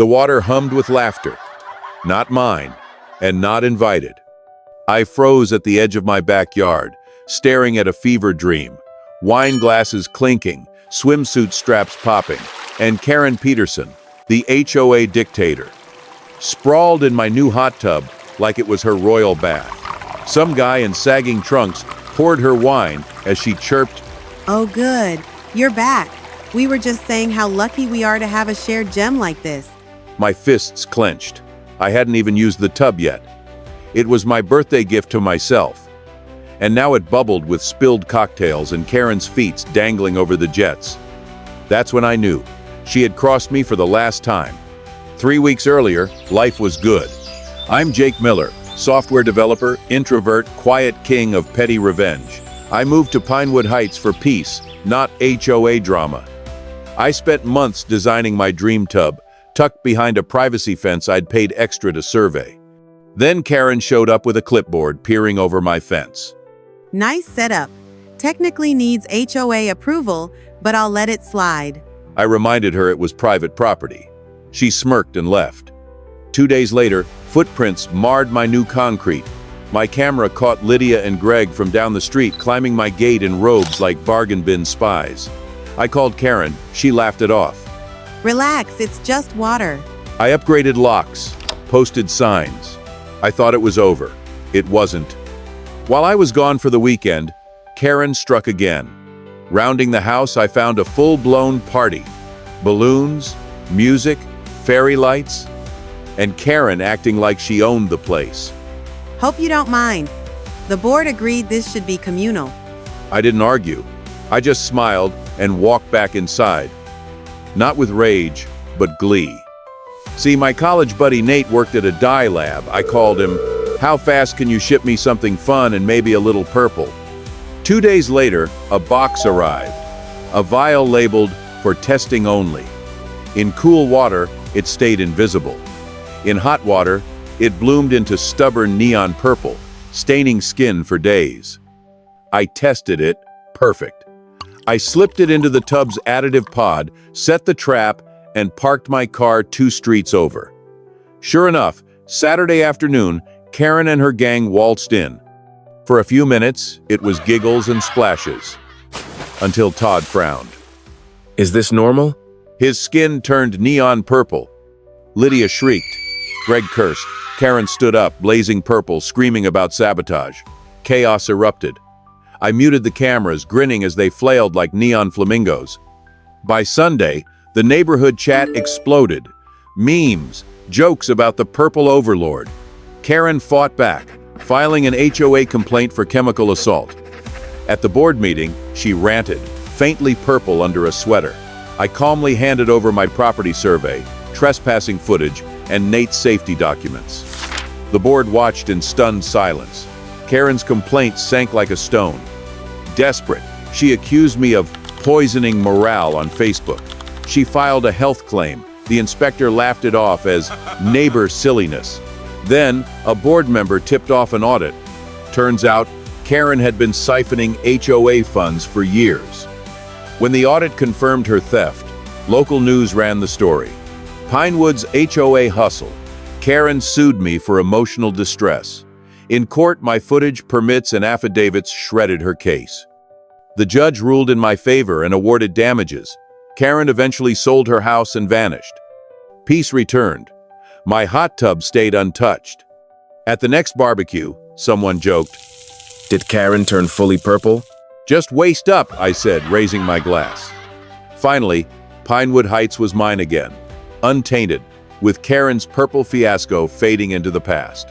The water hummed with laughter. Not mine, and not invited. I froze at the edge of my backyard, staring at a fever dream. Wine glasses clinking, swimsuit straps popping, and Karen Peterson, the HOA dictator, sprawled in my new hot tub like it was her royal bath. Some guy in sagging trunks poured her wine as she chirped, "Oh good, you're back. We were just saying how lucky we are to have a shared gem like this." My fists clenched. I hadn't even used the tub yet. It was my birthday gift to myself. And now it bubbled with spilled cocktails and Karen's feet dangling over the jets. That's when I knew. She had crossed me for the last time. 3 weeks earlier, life was good. I'm Jake Miller, software developer, introvert, quiet king of petty revenge. I moved to Pinewood Heights for peace, not HOA drama. I spent months designing my dream tub, tucked behind a privacy fence I'd paid extra to survey. Then Karen showed up with a clipboard peering over my fence. "Nice setup. Technically needs HOA approval, but I'll let it slide." I reminded her it was private property. She smirked and left. 2 days later, footprints marred my new concrete. My camera caught Lydia and Greg from down the street climbing my gate in robes like bargain bin spies. I called Karen. She laughed it off. "Relax, it's just water." I upgraded locks, posted signs. I thought it was over. It wasn't. While I was gone for the weekend, Karen struck again. Rounding the house, I found a full-blown party. Balloons, music, fairy lights, and Karen acting like she owned the place. "Hope you don't mind. The board agreed this should be communal." I didn't argue. I just smiled and walked back inside. Not with rage, but glee. See, my college buddy Nate worked at a dye lab. I called him, "How fast can you ship me something fun and maybe a little purple?" 2 days later, a box arrived. A vial labeled, "For testing only." In cool water, it stayed invisible. In hot water, it bloomed into stubborn neon purple, staining skin for days. I tested it. Perfect. I slipped it into the tub's additive pod, set the trap, and parked my car 2 streets over. Sure enough, Saturday afternoon, Karen and her gang waltzed in. For a few minutes, it was giggles and splashes. Until Todd frowned. "Is this normal?" His skin turned neon purple. Lydia shrieked. Greg cursed. Karen stood up, blazing purple, screaming about sabotage. Chaos erupted. I muted the cameras, grinning as they flailed like neon flamingos. By Sunday, the neighborhood chat exploded. Memes, jokes about the purple overlord. Karen fought back, filing an HOA complaint for chemical assault. At the board meeting, she ranted, faintly purple under a sweater. I calmly handed over my property survey, trespassing footage, and Nate's safety documents. The board watched in stunned silence. Karen's complaint sank like a stone. Desperate, she accused me of poisoning morale on Facebook. She filed a health claim. The inspector laughed it off as neighbor silliness. Then, a board member tipped off an audit. Turns out, Karen had been siphoning HOA funds for years. When the audit confirmed her theft, local news ran the story. Pinewood's HOA hustle. Karen sued me for emotional distress. In court, my footage, permits, and affidavits shredded her case. The judge ruled in my favor and awarded damages. Karen eventually sold her house and vanished. Peace returned. My hot tub stayed untouched. At the next barbecue, someone joked, "Did Karen turn fully purple?" "Just waist up," I said, raising my glass. Finally, Pinewood Heights was mine again, untainted, with Karen's purple fiasco fading into the past.